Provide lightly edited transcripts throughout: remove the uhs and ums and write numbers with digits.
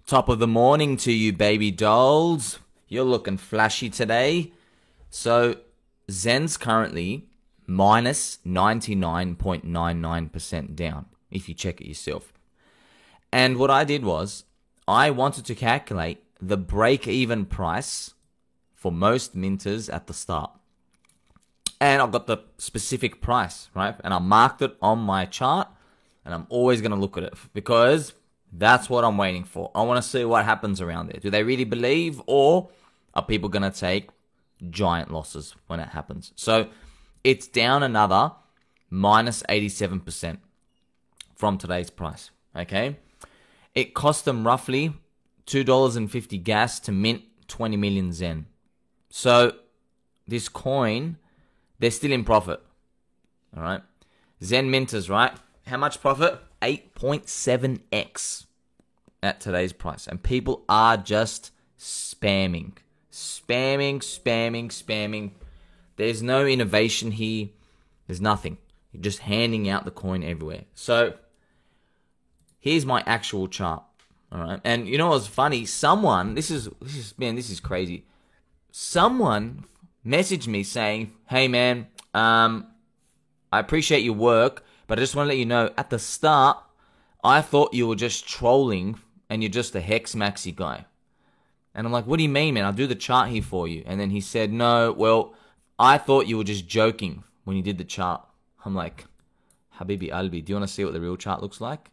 Top of the morning to you, baby dolls. You're looking flashy today. So, Zen's currently minus 99.99% down, if you check it yourself. And what I did was, I wanted to calculate the break-even price for most minters at the start. And I've got the specific price, right? And I marked it on my chart, and I'm always going to look at it because that's what I'm waiting for. I want to see what happens around there. Do they really believe, or are people going to take giant losses when it happens? So it's down another minus 87% from today's price, okay? It cost them roughly $2.50 gas to mint 20 million Zen. So this coin, they're still in profit, all right? Zen minters, right? How much profit? 8.7x at today's price. And people are just spamming. There's no innovation here. There's nothing. You're just handing out the coin everywhere. So here's my actual chart. All right. And you know what's funny? Someone, this is crazy. Someone messaged me saying, "Hey man, I appreciate your work, but I just want to let you know, at the start, I thought you were just trolling and you're just a Hex Maxi guy." And I'm like, "What do you mean, man? I'll do the chart here for you." And then he said, "No, well, I thought you were just joking when you did the chart." I'm like, "Habibi Albi, do you want to see what the real chart looks like?"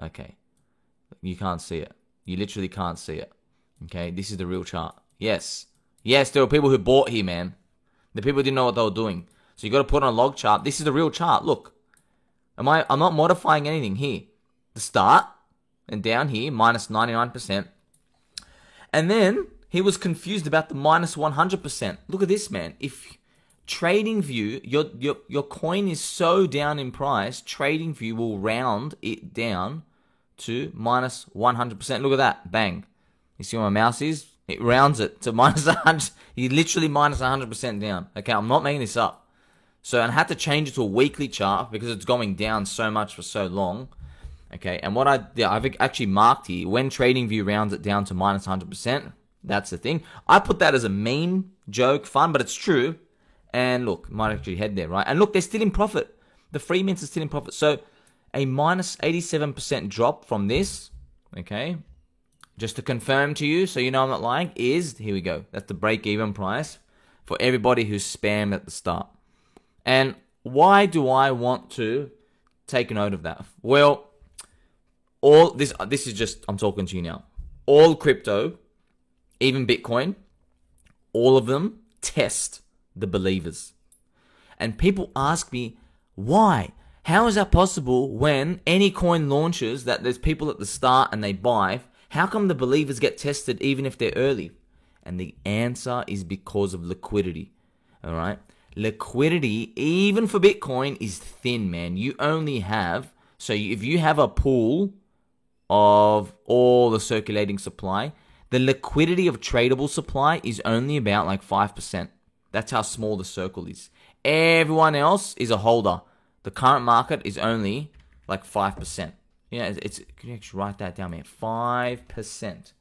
Okay. You can't see it. You literally can't see it. Okay, this is the real chart. Yes, there were people who bought here, man. The people didn't know what they were doing. So you got to put on a log chart. This is the real chart. Look. I'm not modifying anything here. The start and down here, minus 99%. And then he was confused about the minus 100%. Look at this, man. If TradingView, your coin is so down in price, TradingView will round it down to minus 100%. Look at that. Bang. You see where my mouse is? It rounds it to minus 100. You're literally minus 100% down. Okay, I'm not making this up. So I had to change it to a weekly chart because it's going down so much for so long. Okay, and I've actually marked here, when TradingView rounds it down to minus 100%, that's the thing. I put that as a meme, joke, fun, but it's true. And look, might actually head there, right? And look, they're still in profit. The free mints are still in profit. So a minus 87% drop from this, okay, just to confirm to you, so you know I'm not lying, is, here we go, that's the break-even price for everybody who's spammed at the start. And why do I want to take note of that? Well, all this is just, I'm talking to you now. All crypto, even Bitcoin, all of them test the believers. And people ask me, why? How is that possible when any coin launches that there's people at the start and they buy? How come the believers get tested even if they're early? And the answer is because of liquidity. All right? Liquidity, even for Bitcoin, is thin, man. You only have, if you have a pool of all the circulating supply, the liquidity of tradable supply is only about like 5%. That's how small the circle is. Everyone else is a holder. The current market is only like 5%. Yeah, can you actually write that down, man? 5%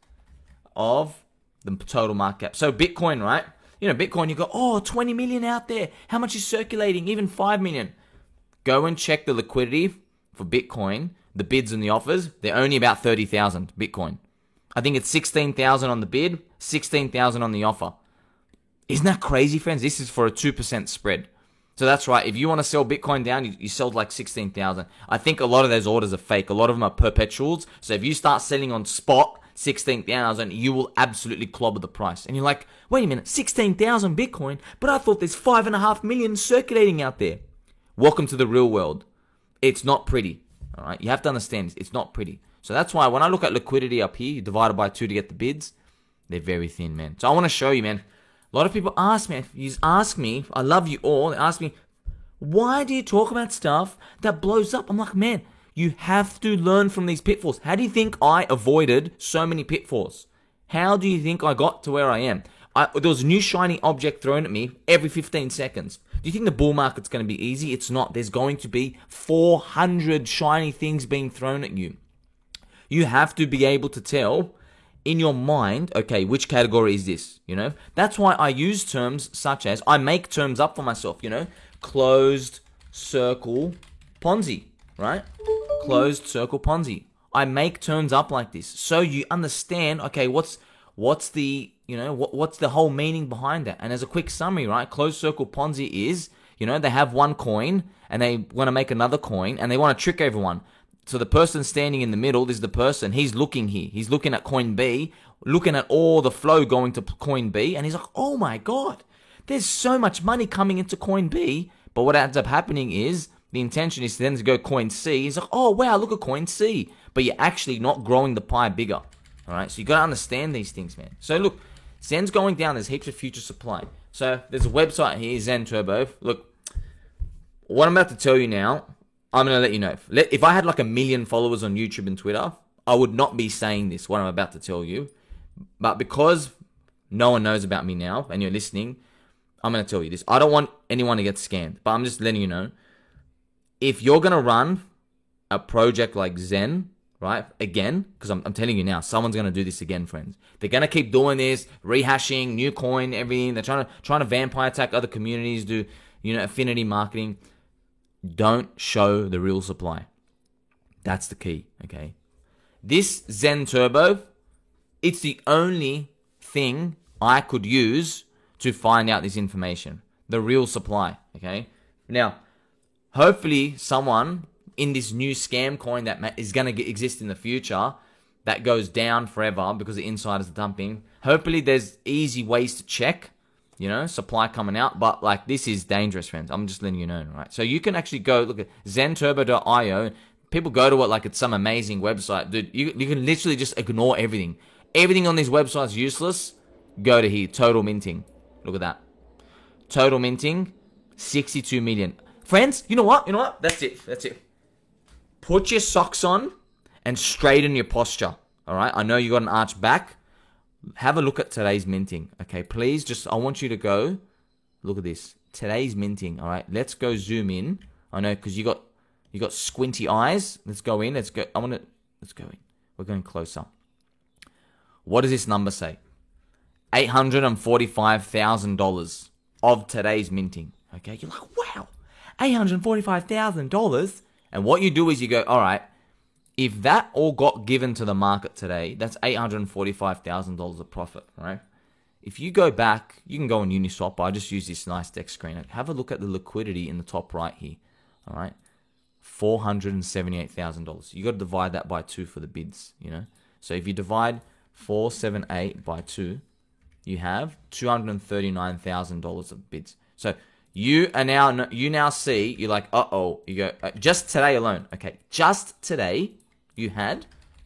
of the total market cap. So Bitcoin, right? You know, Bitcoin, you go, 20 million out there. How much is circulating? Even 5 million. Go and check the liquidity for Bitcoin, the bids and the offers. They're only about 30,000 Bitcoin. I think it's 16,000 on the bid, 16,000 on the offer. Isn't that crazy, friends? This is for a 2% spread. So that's right. If you want to sell Bitcoin down, you sold like 16,000. I think a lot of those orders are fake. A lot of them are perpetuals. So if you start selling on spot 16,000, you will absolutely clobber the price. And you're like, wait a minute, 16,000 Bitcoin? But I thought there's 5.5 million circulating out there. Welcome to the real world. It's not pretty. All right. You have to understand it's not pretty. So that's why when I look at liquidity up here, you divide it by 2 to get the bids, they're very thin, man. So I want to show you, man. A lot of people ask me, I love you all, they ask me, why do you talk about stuff that blows up? I'm like, man, you have to learn from these pitfalls. How do you think I avoided so many pitfalls? How do you think I got to where I am? There was a new shiny object thrown at me every 15 seconds. Do you think the bull market's going to be easy? It's not. There's going to be 400 shiny things being thrown at you. You have to be able to tell in your mind, okay, which category is this? You know, that's why I use terms such as, I make terms up for myself, you know, closed circle Ponzi, right? Closed circle Ponzi. I make terms up like this so you understand, okay, what's the, you know, what's the whole meaning behind that? And as a quick summary, right, closed circle Ponzi is, you know, they have one coin and they want to make another coin and they want to trick everyone. So the person standing in the middle is the person, he's looking here. He's looking at coin B, looking at all the flow going to coin B, and he's like, oh my God, there's so much money coming into coin B. But what ends up happening is, the intention is then to go coin C. He's like, oh wow, look at coin C. But you're actually not growing the pie bigger. All right, so you got to understand these things, man. So look, Zen's going down. There's heaps of future supply. So there's a website here, Zen Turbo. Look, what I'm about to tell you now, I'm going to let you know. If I had like 1 million followers on YouTube and Twitter, I would not be saying this, what I'm about to tell you. But because no one knows about me now and you're listening, I'm going to tell you this. I don't want anyone to get scammed, but I'm just letting you know. If you're going to run a project like Zen, right, again, because I'm telling you now, someone's going to do this again, friends. They're going to keep doing this, rehashing, new coin, everything. They're trying to vampire attack other communities, do, you know, affinity marketing. Don't show the real supply. That's the key, okay? This Zen Turbo, it's the only thing I could use to find out this information. The real supply, okay? Now, hopefully someone in this new scam coin that is going to exist in the future that goes down forever because the insiders are dumping. Hopefully there's easy ways to check, you know, supply coming out. But like, this is dangerous, friends. I'm just letting you know, right? So you can actually go look at zenturbo.io. People go to it like it's some amazing website. Dude, you can literally just ignore everything. Everything on these websites is useless. Go to here, total minting. Look at that. Total minting, 62 million. Friends, you know what? That's it. Put your socks on and straighten your posture. All right? I know you got an arch back. Have a look at today's minting. Okay, please, I want you to go. Look at this. Today's minting. All right? Let's go zoom in. I know, because you got squinty eyes. Let's go in. Let's go in. We're going closer. What does this number say? $845,000 of today's minting. Okay, you're like, wow, $845,000. And what you do is you go, all right, if that all got given to the market today, that's $845,000 of profit, right? If you go back, you can go on Uniswap, but I just use this nice deck screen. Have a look at the liquidity in the top right here, all right? $478,000. You got to divide that by 2 for the bids, you know? So if you divide 478 by 2, you have $239,000 of bids. So you now see, you're like, uh-oh. You go, just today alone, okay, just today, you had,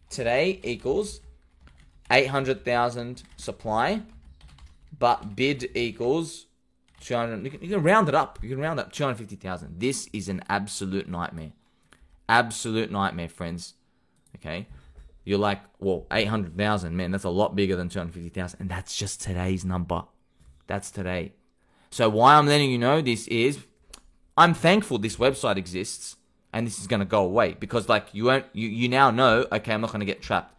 today equals 800,000 supply, but bid equals 200, you can round it up. You can round up 250,000. This is an absolute nightmare. Absolute nightmare, friends. Okay? You're like, well, 800,000, man, that's a lot bigger than 250,000. And that's just today's number. That's today. So why I'm letting you know this is, I'm thankful this website exists and this is going to go away. Because like, you now know, okay, I'm not going to get trapped.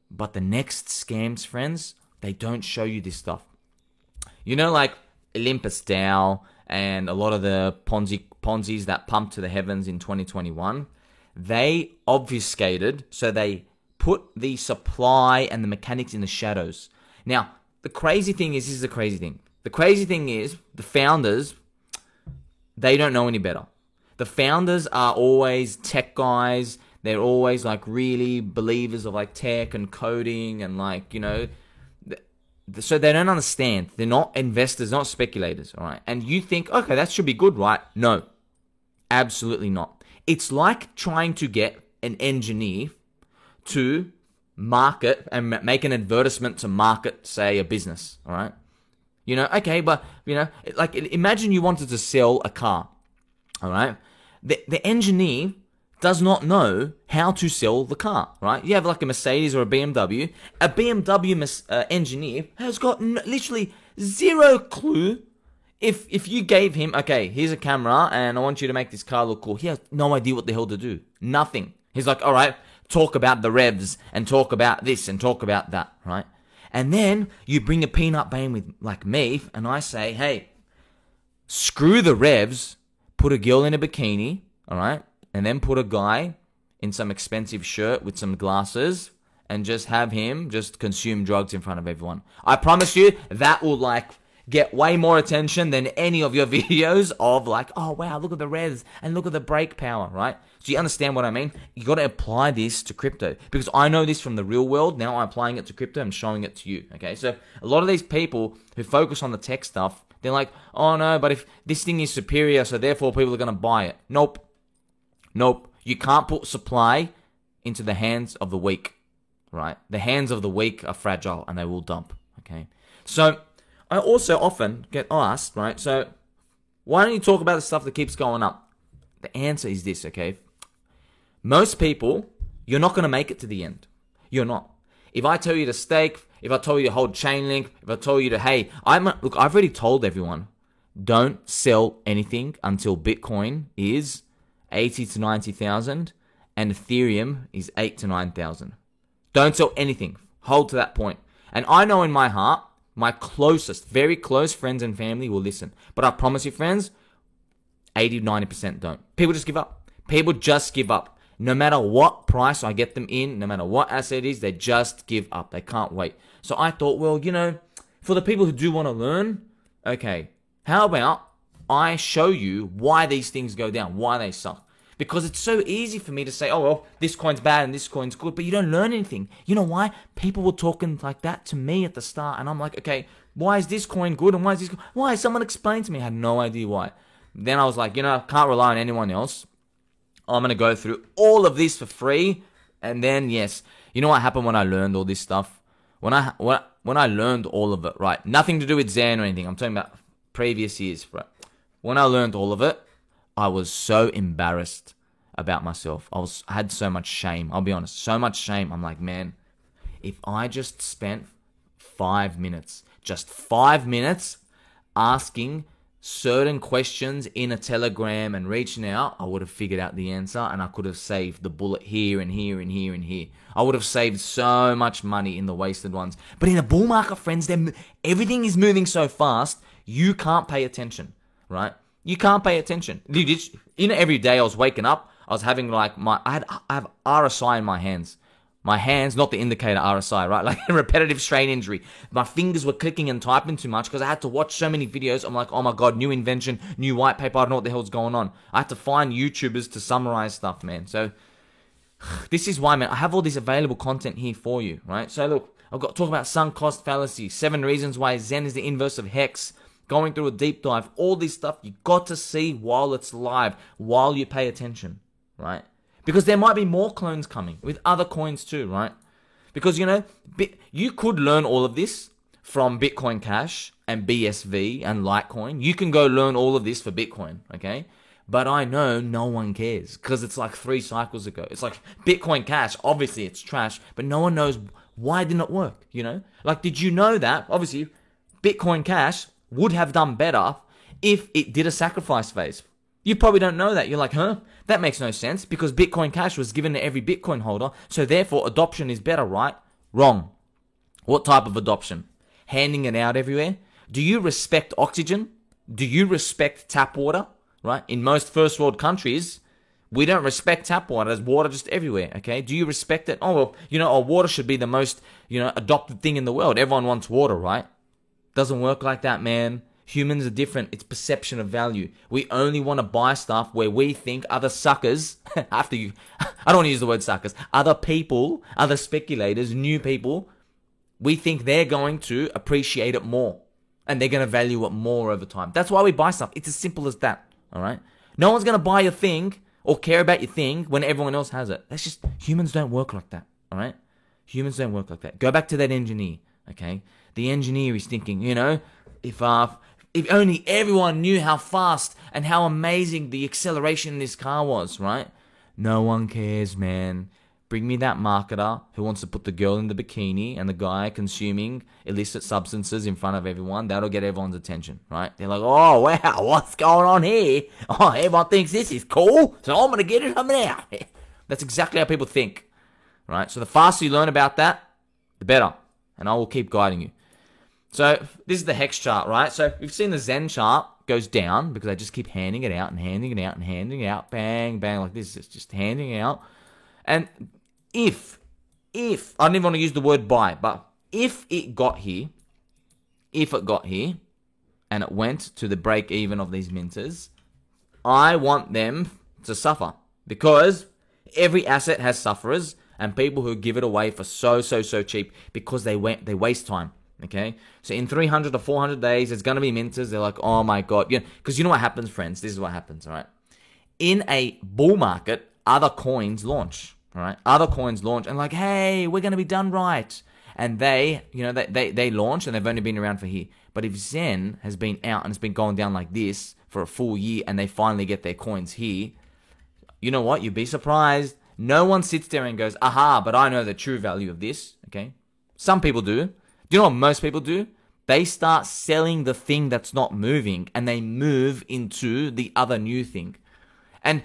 But the next scams, friends, they don't show you this stuff. You know, like Olympus DAO and a lot of the Ponzi's that pumped to the heavens in 2021, they obfuscated, so they put the supply and the mechanics in the shadows. Now, the crazy thing is, this is the crazy thing. The crazy thing is, the founders, they don't know any better. The founders are always tech guys. They're always like really believers of like tech and coding and like, you know, so they don't understand. They're not investors, not speculators, all right? And you think, okay, that should be good, right? No, absolutely not. It's like trying to get an engineer to market and make an advertisement to market, say, a business, all right? You know, okay, but, you know, like imagine you wanted to sell a car, all right? The engineer does not know how to sell the car, right? You have like a Mercedes or a BMW. A BMW engineer has got literally zero clue. If you gave him, okay, here's a camera and I want you to make this car look cool, he has no idea what the hell to do. Nothing. He's like, all right, talk about the revs and talk about this and talk about that, right? And then you bring a peanut bane with like me, and I say, hey, screw the revs, put a girl in a bikini, all right? And then put a guy in some expensive shirt with some glasses and just have him just consume drugs in front of everyone. I promise you that will like get way more attention than any of your videos of like, oh wow, look at the revs and look at the brake power, right? So you understand what I mean? You got to apply this to crypto because I know this from the real world. Now I'm applying it to crypto and showing it to you, okay? So a lot of these people who focus on the tech stuff, they're like, oh no, but if this thing is superior, so therefore people are going to buy it. Nope. You can't put supply into the hands of the weak, right? The hands of the weak are fragile and they will dump, okay? So I also often get asked, right? So why don't you talk about the stuff that keeps going up? The answer is this, okay? Most people, you're not going to make it to the end. You're not. If I tell you to stake, if I tell you to hold Chainlink, if I tell you to, hey, look, I've already told everyone, don't sell anything until Bitcoin is 80 to 90,000 and Ethereum is 8 to 9,000. Don't sell anything. Hold to that point. And I know in my heart, my closest, very close friends and family will listen. But I promise you, friends, 80 to 90% don't. People just give up. People just give up. No matter what price I get them in, no matter what asset it is, they just give up. They can't wait. So I thought, well, for the people who do want to learn, okay, how about I show you why these things go down, why they suck. Because it's so easy for me to say, oh, well, this coin's bad and this coin's good, but you don't learn anything. You know why? People were talking like that to me at the start, and I'm like, okay, why is this coin good and why is this good? Why? Someone explained to me. I had no idea why. Then I was like, I can't rely on anyone else. I'm going to go through all of this for free. And then, yes, you know what happened when I learned all this stuff? When I learned all of it, right? Nothing to do with Zen or anything. I'm talking about previous years, right? When I learned all of it, I was so embarrassed about myself. I had so much shame. I'll be honest, so much shame. I'm like, man, if I just spent 5 minutes, just 5 minutes asking certain questions in a Telegram and reaching out, I would have figured out the answer and I could have saved the bullet here and here and here and here. I would have saved so much money in the wasted ones. But in a bull market, friends, everything is moving so fast, you can't pay attention, right? You can't pay attention. Every day I was waking up, I was having like I have RSI in my hands. My hands, not the indicator RSI, right? Like a repetitive strain injury. My fingers were clicking and typing too much because I had to watch so many videos. I'm like, oh my God, new invention, new white paper. I don't know what the hell's going on. I had to find YouTubers to summarize stuff, man. So this is why, man, I have all this available content here for you, right? So look, I've got to talk about sunk cost fallacy, 7 reasons why Zen is the inverse of Hex, going through a deep dive, all this stuff you got to see while it's live, while you pay attention, right? Because there might be more clones coming with other coins too, right? Because, you could learn all of this from Bitcoin Cash and BSV and Litecoin. You can go learn all of this for Bitcoin, okay? But I know no one cares because it's like 3 cycles ago. It's like Bitcoin Cash, obviously it's trash, but no one knows why it didn't work, Like, did you know that? Obviously, Bitcoin Cash would have done better if it did a sacrifice phase. You probably don't know that. You're like, huh? That makes no sense because Bitcoin Cash was given to every Bitcoin holder, so therefore adoption is better, right? Wrong. What type of adoption? Handing it out everywhere? Do you respect oxygen? Do you respect tap water? Right? In most first world countries, we don't respect tap water. There's water just everywhere, okay? Do you respect it? Oh, well, water should be the most, adopted thing in the world. Everyone wants water, right? Doesn't work like that, man. Humans are different. It's perception of value. We only want to buy stuff where we think other suckers, I don't want to use the word suckers, other people, other speculators, new people, we think they're going to appreciate it more and they're going to value it more over time. That's why we buy stuff. It's as simple as that, all right? No one's going to buy your thing or care about your thing when everyone else has it. That's just, humans don't work like that, all right? Humans don't work like that. Go back to that engineer, okay? The engineer is thinking, if only everyone knew how fast and how amazing the acceleration in this car was, right? No one cares, man. Bring me that marketer who wants to put the girl in the bikini and the guy consuming illicit substances in front of everyone. That'll get everyone's attention, right? They're like, oh, wow, what's going on here? Oh, everyone thinks this is cool, so I'm going to get it from there. That's exactly how people think. right? So the faster you learn about that, the better. And I will keep guiding you. So this is the Hex chart, right? So we've seen the Zen chart goes down because I just keep handing it out and handing it out and handing it out. Bang, bang, like this. It's just handing it out. And if, I don't even want to use the word buy, but if it got here, and it went to the break even of these minters, I want them to suffer because every asset has sufferers and people who give it away for so cheap because they waste time. Okay, so in 300 to 400 days, there's going to be minters. They're like, oh my God. Because you know what happens, friends? This is what happens, all right? In a bull market, other coins launch, all right? Other coins launch and like, hey, we're going to be done right. And they launch and they've only been around for here. But if Zen has been out and it's been going down like this for a full year and they finally get their coins here, you know what? You'd be surprised. No one sits there and goes, aha, but I know the true value of this, okay? Some people do. Do you know what most people do? They start selling the thing that's not moving and they move into the other new thing. And,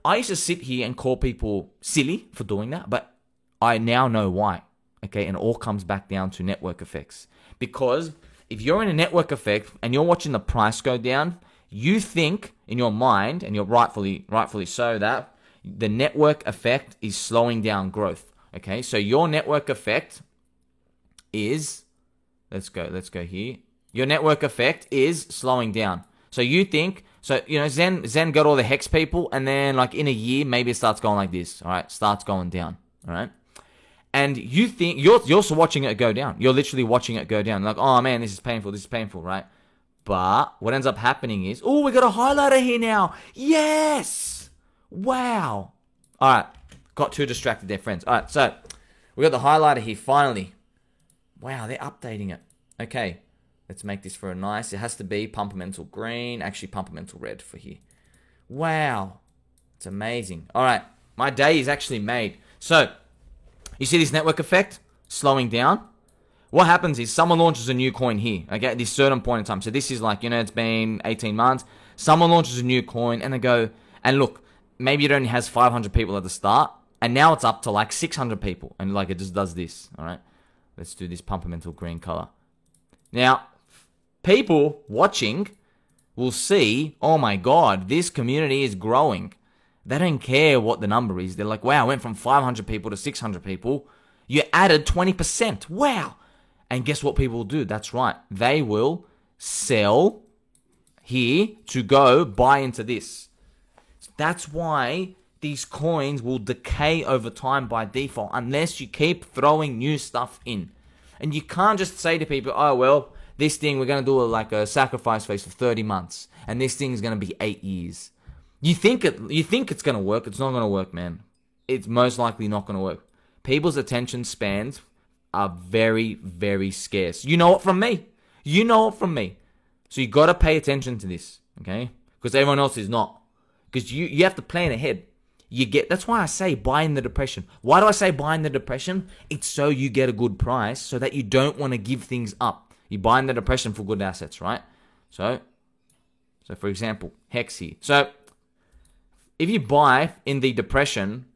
I used to sit here and call people silly for doing that, but I now know why. Okay, and it all comes back down to network effects. Because if you're in a network effect and you're watching the price go down, you think in your mind, and you're rightfully so, that the network effect is slowing down growth. Okay, so your network effect is, let's go here. Your network effect is slowing down. So you think, Zen got all the Hex people, and then like in a year, maybe it starts going like this. All right, starts going down. All right. And you think, you're also watching it go down. You're literally watching it go down. Like, oh man, this is painful, right? But what ends up happening is, oh, we got a highlighter here now. Yes! Wow. All right. Got too distracted there, friends. All right, so we got the highlighter here finally. Wow, they're updating it. Okay, let's make this for a nice, it has to be Pumpermental green, actually Pumpermental red for here. Wow. It's amazing. All right, my day is actually made. So, you see this network effect slowing down? What happens is someone launches a new coin here, okay, at this certain point in time. So this is like, it's been 18 months. Someone launches a new coin and they go, and look, maybe it only has 500 people at the start, and now it's up to like 600 people. And like it just does this, all right? Let's do this Pumpermental green color. Now, people watching will see, oh my God, this community is growing. They don't care what the number is. They're like, wow, I went from 500 people to 600 people. You added 20%. Wow. And guess what people will do? That's right. They will sell here to go buy into this. That's why these coins will decay over time by default unless you keep throwing new stuff in. And you can't just say to people, oh, well, this thing, we're going to do like a sacrifice phase for 30 months. And this thing is going to be 8 years. You think it's going to work. It's not going to work, man. It's most likely not going to work. People's attention spans are very, very scarce. You know it from me. So you got to pay attention to this, okay? Because everyone else is not. Because you have to plan ahead. That's why I say buy in the depression. Why do I say buy in the depression? It's so you get a good price so that you don't want to give things up. You buy in the depression for good assets, right? So for example, Hex here. So if you buy in the depression,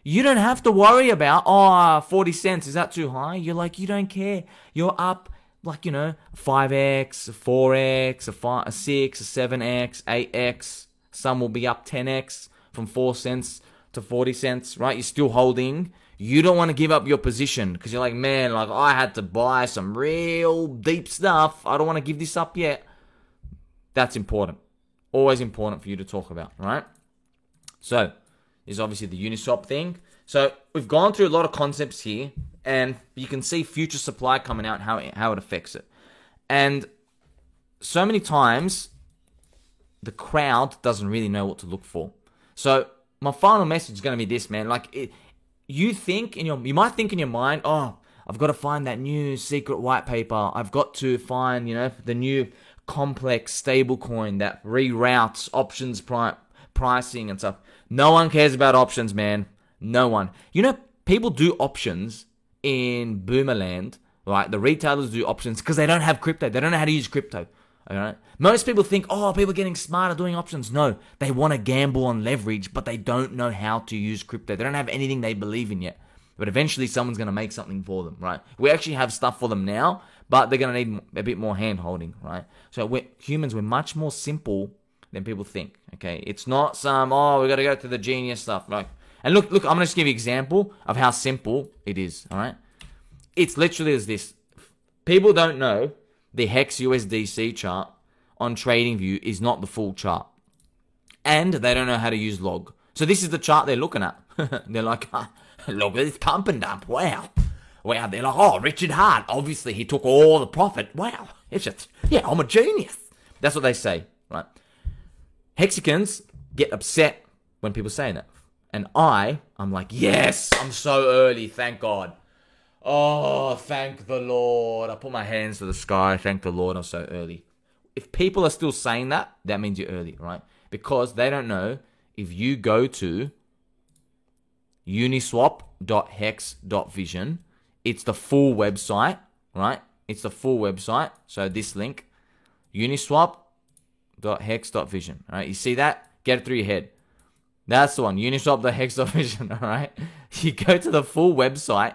you don't have to worry about, 40 cents, is that too high? You're like, you don't care. You're up like, 5x, 4x, a 6, a 7x, 8x. Some will be up 10x from 4 cents to 40 cents, right? You're still holding. You don't want to give up your position because you're like, man, like I had to buy some real deep stuff. I don't want to give this up yet. That's important. Always important for you to talk about, right? So, is obviously the Uniswap thing. So, we've gone through a lot of concepts here, and you can see future supply coming out, how it affects it. And so many times, the crowd doesn't really know what to look for. So, my final message is going to be this, man. Like, you might think in your mind, oh, I've got to find that new secret white paper. I've got to find, the new complex stablecoin that reroutes options pricing and stuff. No one cares about options, man. No one. People do options in Boomerland, right? The retailers do options because they don't have crypto. They don't know how to use crypto. All right? Most people think, people are getting smarter doing options. No, they want to gamble on leverage, but they don't know how to use crypto. They don't have anything they believe in yet. But eventually someone's going to make something for them, right? We actually have stuff for them now, but they're going to need a bit more hand holding, right? So we're much more simple than people think, okay? It's not we got to go to the genius stuff. Like, and look, I'm going to just give you an example of how simple it is, all right? It's literally as this. People don't know the Hex USDC chart on TradingView is not the full chart. And they don't know how to use log. So this is the chart they're looking at. They're like, look at this pump and dump. Wow. They're like, oh, Richard Hart. Obviously, he took all the profit. Wow. It's just, yeah, I'm a genius. That's what they say, right? Hexicans get upset when people say that. And I'm like, yes, I'm so early. Thank God. Oh, thank the Lord. I put my hands to the sky. Thank the Lord I'm so early. If people are still saying that, that means you're early, right? Because they don't know if you go to uniswap.hex.vision, it's the full website, right? It's the full website. So this link, uniswap.hex.vision, right? You see that? Get it through your head. That's the one, uniswap.hex.vision, all right? You go to the full website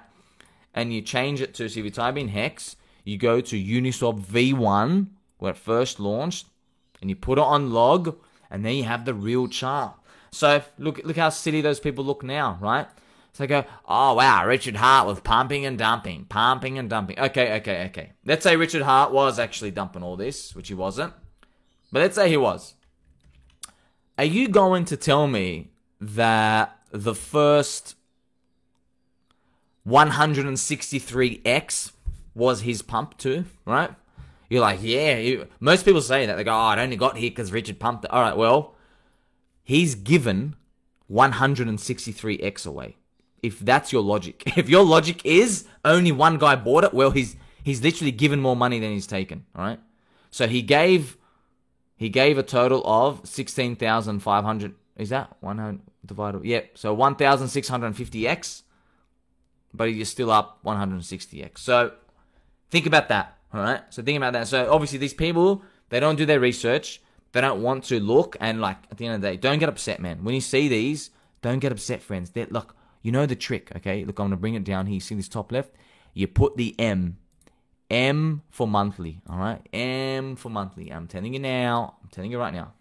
and you change it to, so if you type in Hex, you go to Uniswap V1, where it first launched, and you put it on log, and then you have the real chart. So look how silly those people look now, right? So they go, oh wow, Richard Hart was pumping and dumping. Okay. Let's say Richard Hart was actually dumping all this, which he wasn't. But let's say he was. Are you going to tell me that the first 163x was his pump too, right? You're like, yeah. Most people say that. They go, oh, it only got here because Richard pumped it. All right, well, he's given 163x away. If that's your logic. If your logic is only one guy bought it, well, he's literally given more money than he's taken, all right? So he gave a total of 16,500. Is that 100 divided? Yep. So 1,650x, but he's still up 160x. So think about that. All right. So think about that. So obviously these people, they don't do their research. They don't want to look. And like at the end of the day, don't get upset, man. When you see these, don't get upset, friends. Look, you know the trick. Okay. Look, I'm going to bring it down here. You see this top left? You put the M for monthly. All right. M for monthly. I'm telling you now. I'm telling you right now.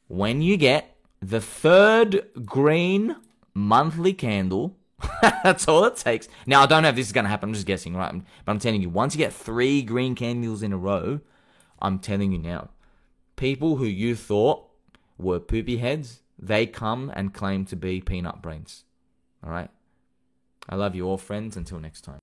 When you get the third green monthly candle, that's all it takes. Now, I don't know if this is going to happen. I'm just guessing, right? But I'm telling you, once you get 3 green candles in a row, I'm telling you now, people who you thought were poopy heads, they come and claim to be peanut brains. All right? I love you all, friends. Until next time.